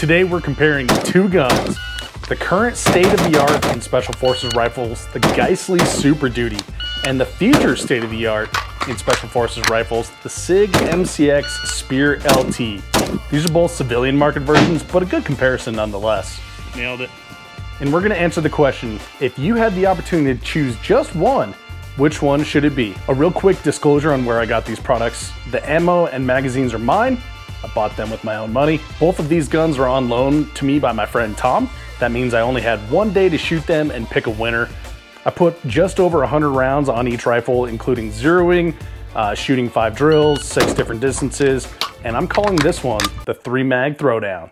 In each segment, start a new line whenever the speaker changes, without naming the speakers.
Today we're comparing two guns, the current state-of-the-art in Special Forces rifles, the Geissele Super Duty, and the future state-of-the-art in Special Forces rifles, the SIG MCX Spear LT. These are both civilian market versions, but a good comparison nonetheless. Nailed it. And we're gonna answer the question, if you had the opportunity to choose just one, which one should it be? A real quick disclosure on where I got these products. The ammo and magazines are mine. I bought them with my own money. Both of these guns are on loan to me by my friend Tom. That means I only had one day to shoot them and pick a winner. I put just over 100 rounds on each rifle, including zeroing, shooting 5 drills, 6 different distances, and I'm calling this one the 3-mag throwdown.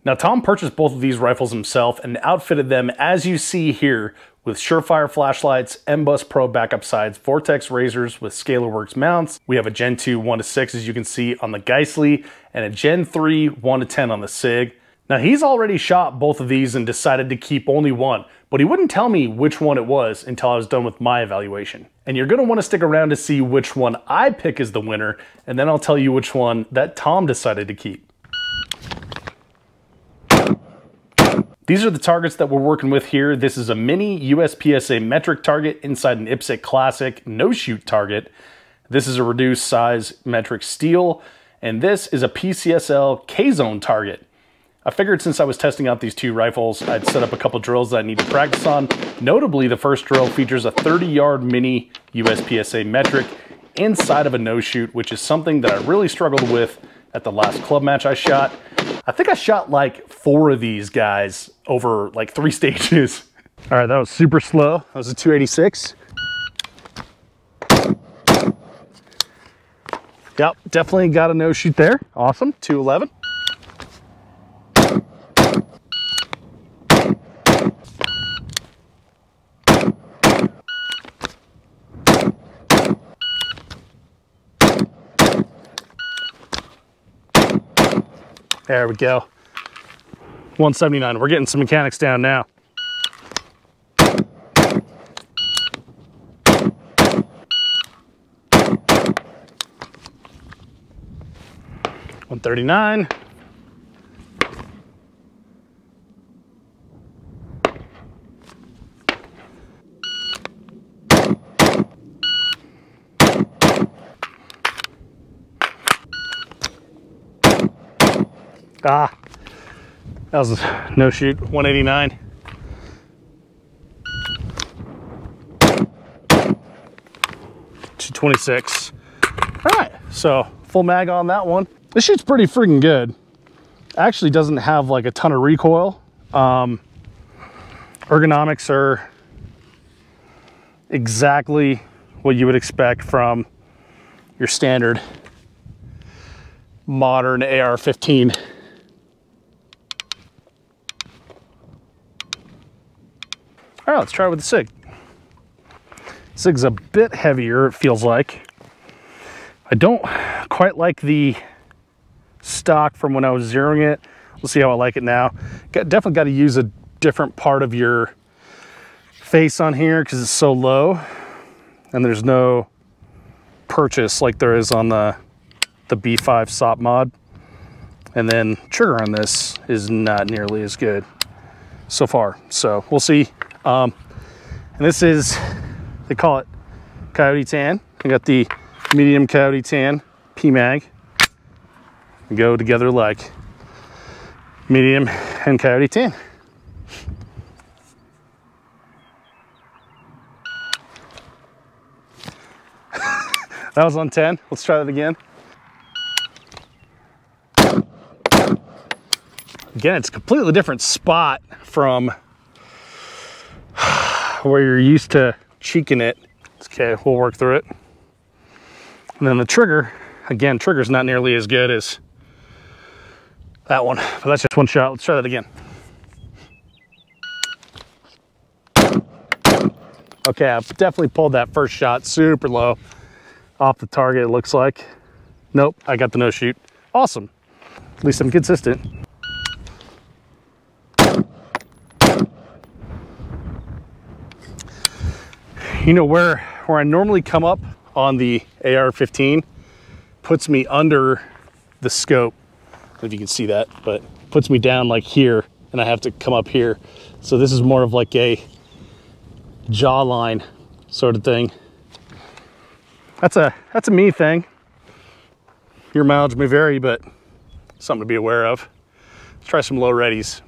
Now, Tom purchased both of these rifles himself and outfitted them as you see here with Surefire flashlights, M-Bus Pro backup sights, Vortex razors with ScalarWorks mounts. We have a Gen 2 1-6 as you can see on the Geissele and a Gen 3 1-10 on the SIG. Now he's already shot both of these and decided to keep only one, but he wouldn't tell me which one it was until I was done with my evaluation. And you're gonna wanna stick around to see which one I pick as the winner, and then I'll tell you which one that Tom decided to keep. These are the targets that we're working with here. This is a mini USPSA metric target inside an IPSC Classic no-shoot target. This is a reduced size metric steel, and this is a PCSL K-Zone target. I figured since I was testing out these two rifles, I'd set up a couple drills that I need to practice on. Notably, the first drill features a 30-yard mini USPSA metric inside of a no-shoot, which is something that I really struggled with at the last club match I shot. I think I shot like 4 of these guys over like 3 stages. All right, that was super slow. That was a 286. Yep, definitely got a no shoot there. Awesome, 211. There we go. 179. We're getting some mechanics down now. $139. Ah, that was a no shoot. 189. $226. All right, so full mag on that one. This shoots pretty freaking good. Actually doesn't have like a ton of recoil. Ergonomics are exactly what you would expect from your standard modern AR-15. All right, let's try it with the SIG. SIG's a bit heavier, it feels like. I don't quite like the stock from when I was zeroing it. We'll see how I like it now. Definitely got to use a different part of your face on here because it's so low. And there's no purchase like there is on the B5 SOP mod. And then trigger on this is not nearly as good so far. So we'll see. And this is, they call it Coyote Tan. I got the medium Coyote Tan PMag. They go together like medium and Coyote Tan. That was on 10. Let's try that again. Again, it's a completely different spot from where you're used to cheeking it. Okay, we'll work through it. And then the trigger, again, trigger's not nearly as good as that one, but that's just one shot. Let's try that again. Okay, I've definitely pulled that first shot super low off the target, it looks like. Nope, I got the no shoot. Awesome. At least I'm consistent. You know, where I normally come up on the AR-15 puts me under the scope. I don't know if you can see that, but puts me down like here, and I have to come up here. So this is more of like a jawline sort of thing. That's a me thing. Your mileage may vary, but something to be aware of. Let's try some low readies.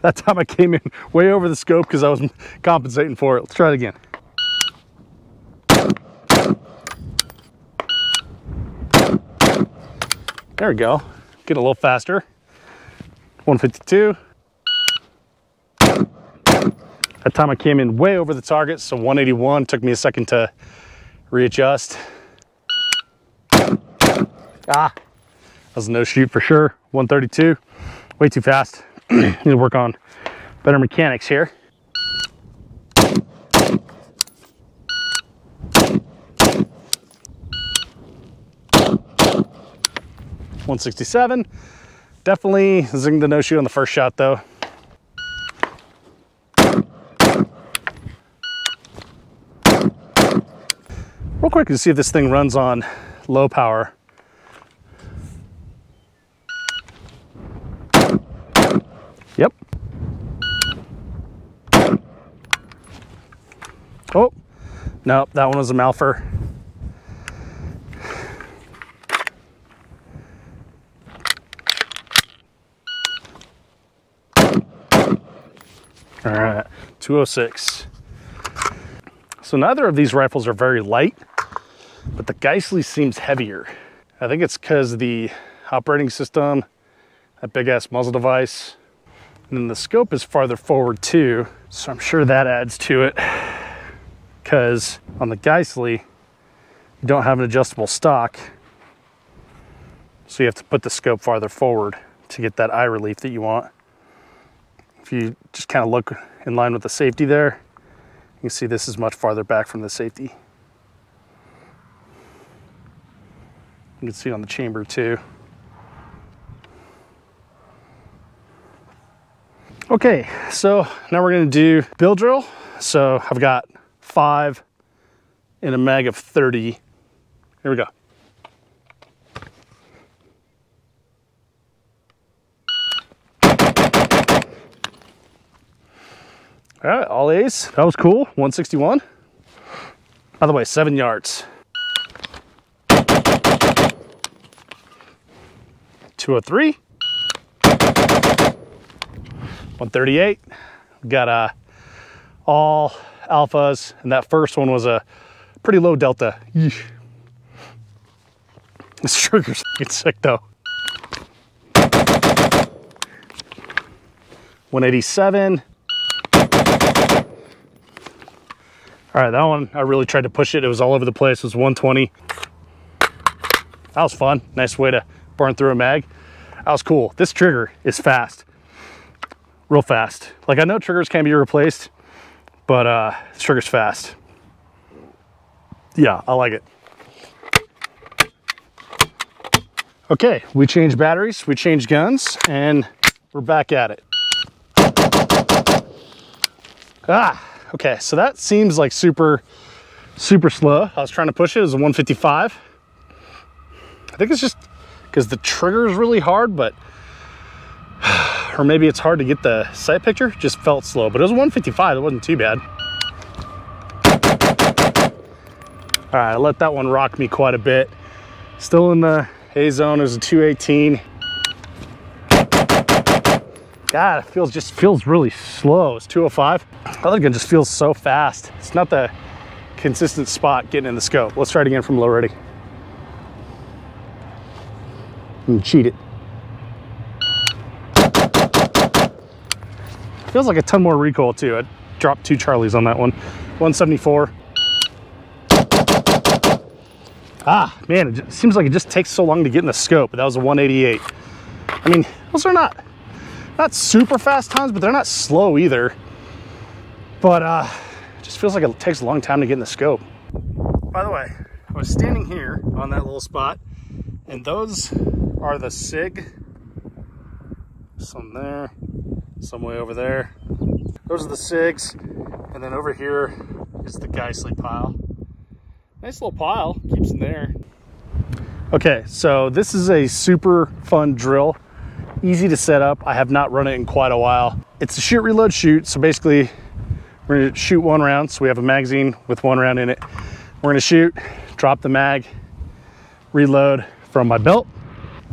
That time I came in way over the scope because I was compensating for it. Let's try it again. There we go. Get a little faster. 152. That time I came in way over the target, so 181. Took me a second to readjust. That was a no shoot for sure. 132. Way too fast. Need to work on better mechanics here. .167. Definitely zinged the no shoot on the first shot though. Real quick to see if this thing runs on low power. Yep. Oh, no, that one was a malfer. All right, 206. So neither of these rifles are very light, but the Geissele seems heavier. I think it's because the operating system, that big ass muzzle device, and then the scope is farther forward too. So I'm sure that adds to it, because on the Geissele, you don't have an adjustable stock. So you have to put the scope farther forward to get that eye relief that you want. If you just kind of look in line with the safety there, you can see this is much farther back from the safety. You can see it on the chamber too. Okay, so now we're gonna do bill drill. So I've got 5 in a mag of 30. Here we go. All right, all A's. That was cool. 161. By the way, 7 yards. 203. 138. Got all alphas, and that first one was a pretty low delta. Yeesh. This trigger's fucking sick though. 187. All right, that one, I really tried to push it. It was all over the place. It was 120. That was fun. Nice way to burn through a mag. That was cool. This trigger is fast. Real fast. Like, I know triggers can be replaced, but this trigger's fast. Yeah, I like it. Okay, we changed batteries, we changed guns, and we're back at it. Okay, so that seems like super slow. I was trying to push it. It was a 155. I think it's just because the trigger is really hard, but, or maybe it's hard to get the sight picture. Just felt slow, but it was 155. It wasn't too bad. All right, I let that one rock me quite a bit. Still in the A zone. It was a 218. God, it just feels really slow. It's 205. The other gun just feels so fast. It's not the consistent spot getting in the scope. Let's try it again from low ready. And cheat it. Feels like a ton more recoil too. I dropped 2 Charlies on that one. 174. Man, it just seems like it just takes so long to get in the scope. But that was a 188. I mean, those are not super fast times, but they're not slow either. But it just feels like it takes a long time to get in the scope. By the way, I was standing here on that little spot, and those are the SIG. Some there, some way over there. Those are the SIGs, and then over here is the Geissele pile. Nice little pile, keeps them there. Okay, so this is a super fun drill, easy to set up. I have not run it in quite a while. It's a shoot, reload, shoot. So basically we're gonna shoot one round. So we have a magazine with one round in it. We're gonna shoot, drop the mag, reload from my belt,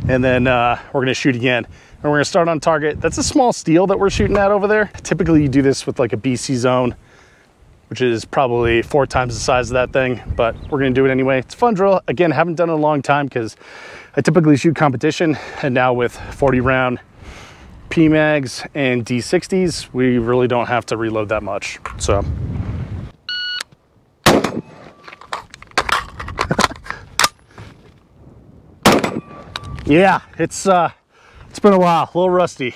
and then we're gonna shoot again. And we're gonna start on target. That's a small steel that we're shooting at over there. Typically you do this with like a BC zone, which is probably 4 times the size of that thing, but we're gonna do it anyway. It's a fun drill. Again, haven't done it in a long time because I typically shoot competition, and now with 40 round PMags and D60s, we really don't have to reload that much, so. Yeah, it's been a while, a little rusty.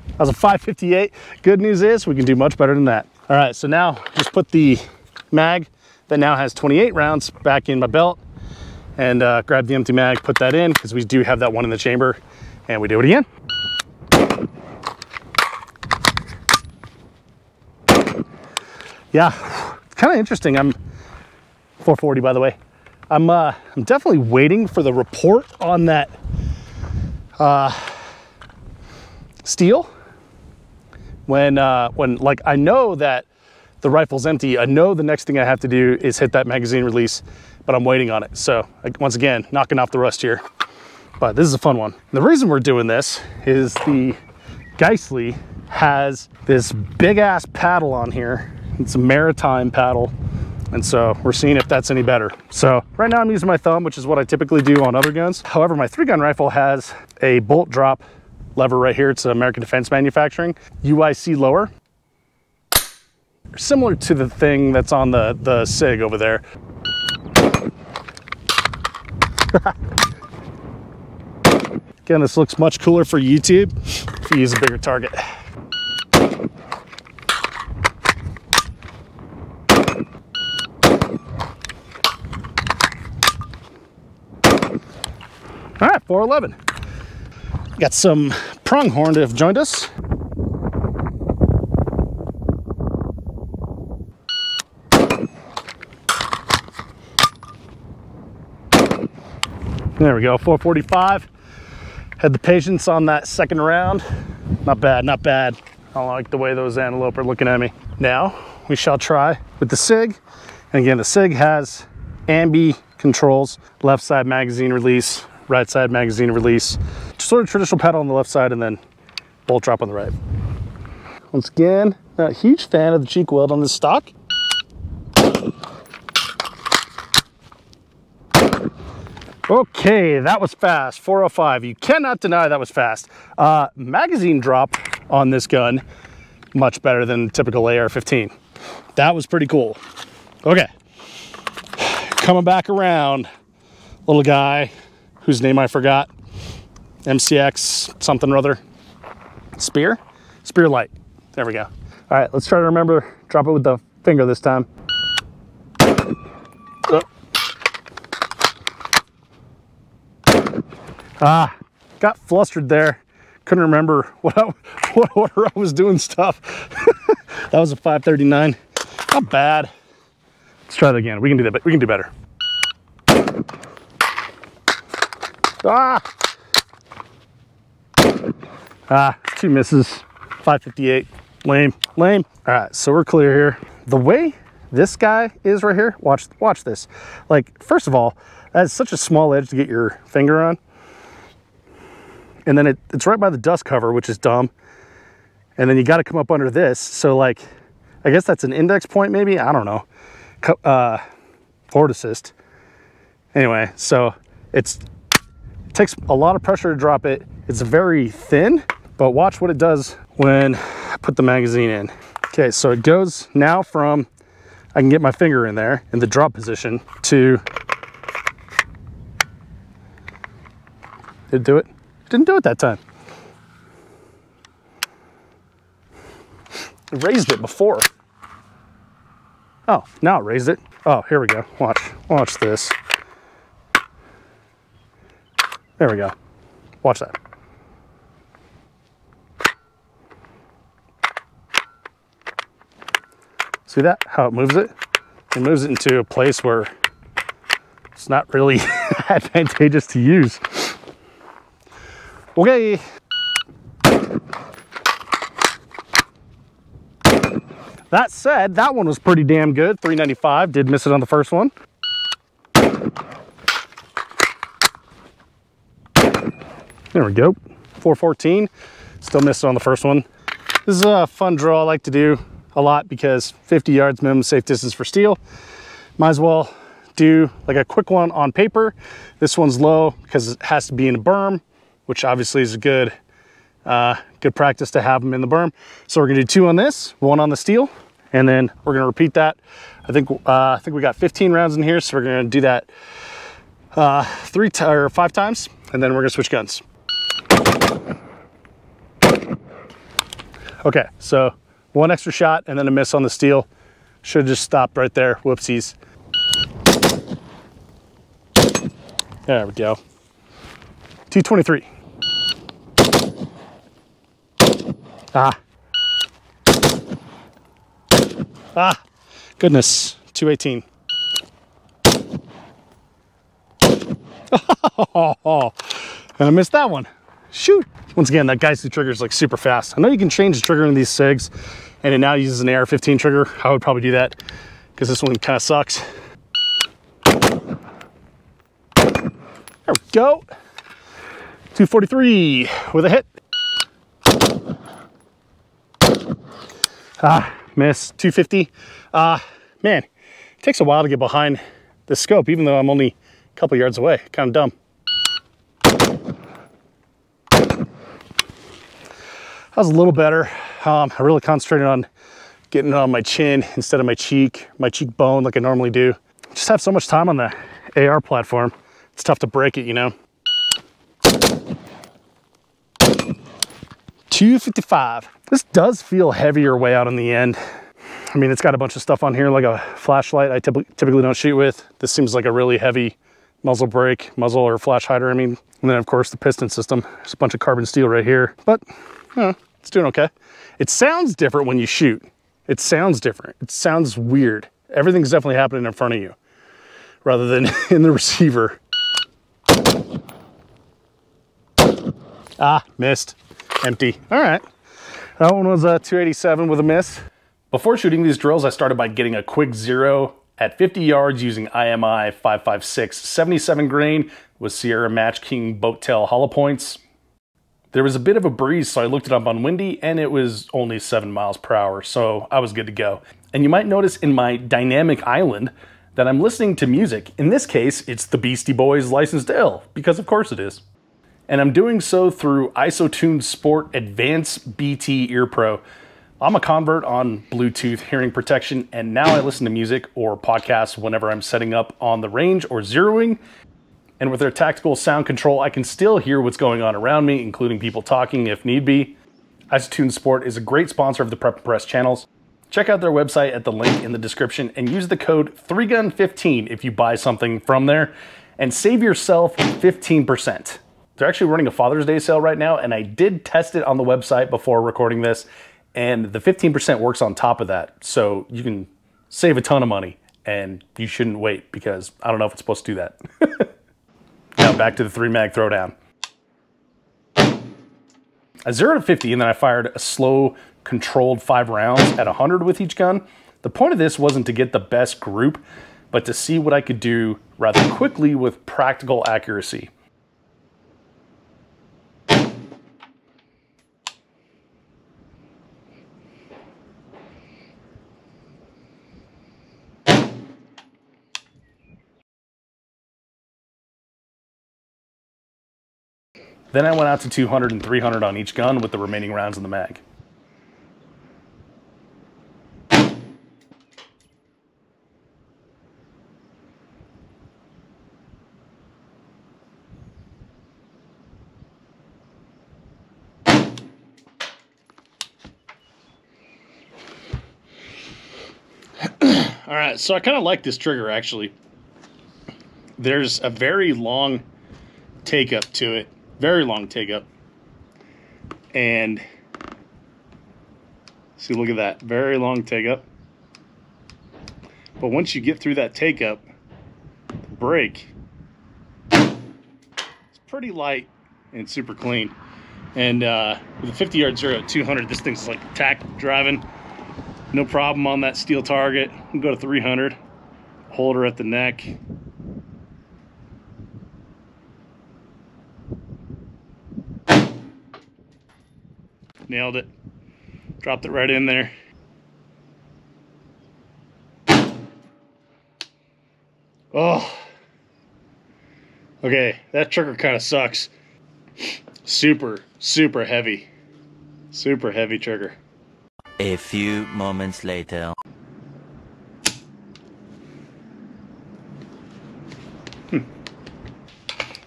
That was a 558. Good news is we can do much better than that. All right, so now just put the mag that now has 28 rounds back in my belt, and grab the empty mag, put that in, because we do have that one in the chamber, and we do it again. Yeah, it's kind of interesting. I'm 440, by the way. I'm definitely waiting for the report on that steel. When like I know that the rifle's empty, I know the next thing I have to do is hit that magazine release, but I'm waiting on it. So once again, knocking off the rust here, but this is a fun one. And the reason we're doing this is the Geissele has this big ass paddle on here. It's a maritime paddle. And so we're seeing if that's any better. So right now I'm using my thumb, which is what I typically do on other guns. However, my 3-gun rifle has a bolt drop lever right here. It's American Defense Manufacturing, UIC lower. Similar to the thing that's on the SIG over there. Again, this looks much cooler for YouTube if you use a bigger target. All right, 411. Got some pronghorn to have joined us. There we go, 445. Had the patience on that second round. Not bad, not bad. I don't like the way those antelope are looking at me. Now, we shall try with the SIG. And again, the SIG has ambi controls, left side magazine release, right side magazine release, sort of traditional pedal on the left side, and then bolt drop on the right. Once again, not a huge fan of the cheek weld on this stock. Okay, that was fast, 405. You cannot deny that was fast. Magazine drop on this gun, much better than typical AR-15. That was pretty cool. Okay, coming back around, little guy whose name I forgot, MCX something or other, Spear Light. There we go. All right, let's try to remember, drop it with the finger this time. Got flustered there. Couldn't remember what order I was doing stuff. That was a 539. Not bad. Let's try that again. We can do that, but we can do better. Two misses. 558. Lame. All right, so we're clear here. The way this guy is right here, watch this. Like, first of all, that's such a small edge to get your finger on. And then it's right by the dust cover, which is dumb. And then you got to come up under this. So like, I guess that's an index point maybe, I don't know. Forward assist. Anyway, so it takes a lot of pressure to drop it. It's very thin, but watch what it does when I put the magazine in. Okay, so it goes now from, I can get my finger in there in the drop position to, did it do it? Didn't do it that time. It raised it before. Oh, now it raised it. Oh, here we go. Watch this. There we go. Watch that. See that? How it moves it? It moves it into a place where it's not really advantageous to use. Okay. That said, that one was pretty damn good. 395, did miss it on the first one. There we go. 414, still missed it on the first one. This is a fun draw I like to do a lot because 50 yards minimum safe distance for steel. Might as well do like a quick one on paper. This one's low because it has to be in a berm, which obviously is a good practice to have them in the berm. So we're gonna do 2 on this, 1 on the steel, and then we're gonna repeat that. I think we got 15 rounds in here, so we're gonna do that 5 times, and then we're gonna switch guns. Okay, so 1 extra shot and then a miss on the steel. Should have just stopped right there. Whoopsies. There we go. 223. Goodness. 218. Oh, and I missed that one. Shoot. Once again, that Geissele trigger is like super fast. I know you can change the trigger in these SIGs, and it now uses an AR-15 trigger. I would probably do that because this one kind of sucks. There we go. 243 with a hit. Miss. 250. Man, it takes a while to get behind the scope, even though I'm only a couple yards away. Kind of dumb. That was a little better. I really concentrated on getting it on my chin instead of my cheekbone like I normally do. Just have so much time on the AR platform. It's tough to break it, you know. 255. This does feel heavier way out on the end. I mean, it's got a bunch of stuff on here, like a flashlight I typically don't shoot with. This seems like a really heavy muzzle brake, muzzle or flash hider, I mean. And then of course the piston system. There's a bunch of carbon steel right here, but it's doing okay. It sounds different when you shoot. It sounds different. It sounds weird. Everything's definitely happening in front of you rather than in the receiver. Missed. Empty. All right. That one was a 287 with a miss. Before shooting these drills, I started by getting a quick 0 at 50 yards using IMI 556 77 grain with Sierra Match King boat tail hollow points. There was a bit of a breeze, so I looked it up on Windy, and it was only 7 miles per hour, so I was good to go. And you might notice in my dynamic island that I'm listening to music. In this case, it's the Beastie Boys' Licensed Dell, because of course it is. And I'm doing so through IsoTune Sport Advanced BT Ear Pro. I'm a convert on Bluetooth hearing protection, and now I listen to music or podcasts whenever I'm setting up on the range or zeroing. And with their tactical sound control, I can still hear what's going on around me, including people talking if need be. IsoTune Sport is a great sponsor of the Prep and Press channels. Check out their website at the link in the description and use the code 3GUN15 if you buy something from there and save yourself 15%. They're actually running a Father's Day sale right now, and I did test it on the website before recording this, and the 15% works on top of that. So you can save a ton of money, and you shouldn't wait because I don't know if it's supposed to do that. Now back to the 3-mag throwdown. I zeroed at 50, and then I fired a slow, controlled 5 rounds at 100 with each gun. The point of this wasn't to get the best group, but to see what I could do rather quickly with practical accuracy. Then I went out to 200 and 300 on each gun with the remaining rounds in the mag. All right, so I kind of like this trigger actually. There's a very long take up to it. Very long take up. And see, look at that. Very long take up. But once you get through that take up, the brake, it's pretty light and super clean. And with a 50-yard zero at 200, this thing's like tack driving. No problem on that steel target. We'll go to 300. Hold her at the neck. Nailed it. Dropped it right in there. Oh. Okay, that trigger kind of sucks. Super, super heavy. Super heavy trigger.
A few moments later.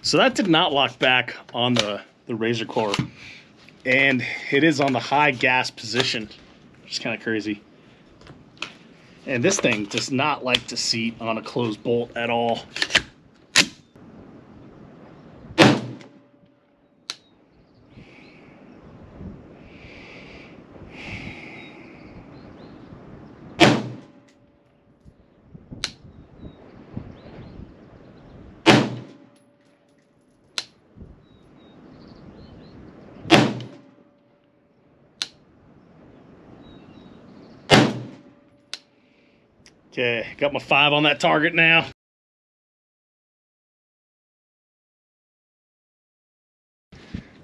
So that did not lock back on the razor core. And it is on the high gas position, which is kind of crazy. And this thing does not like to seat on a closed bolt at all. Okay, got my 5 on that target now.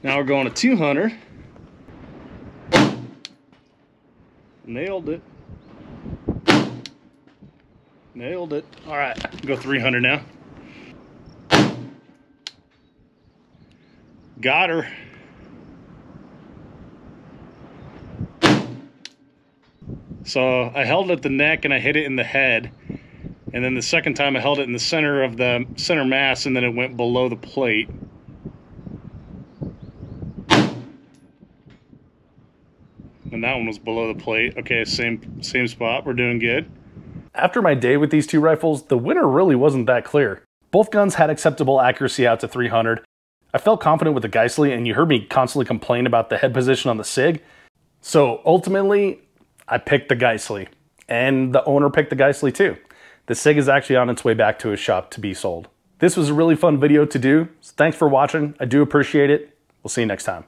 Now we're going to 200. Nailed it. Nailed it. All right, go 300 now. Got her. So I held it at the neck and I hit it in the head. And then the second time I held it in the center of the center mass, and then it went below the plate. And that one was below the plate. Okay, same spot. We're doing good. After my day with these two rifles, the winner really wasn't that clear. Both guns had acceptable accuracy out to 300. I felt confident with the Geissele, and you heard me constantly complain about the head position on the SIG. So ultimately, I picked the Geissele, and the owner picked the Geissele too. The SIG is actually on its way back to his shop to be sold. This was a really fun video to do, so thanks for watching. I do appreciate it. We'll see you next time.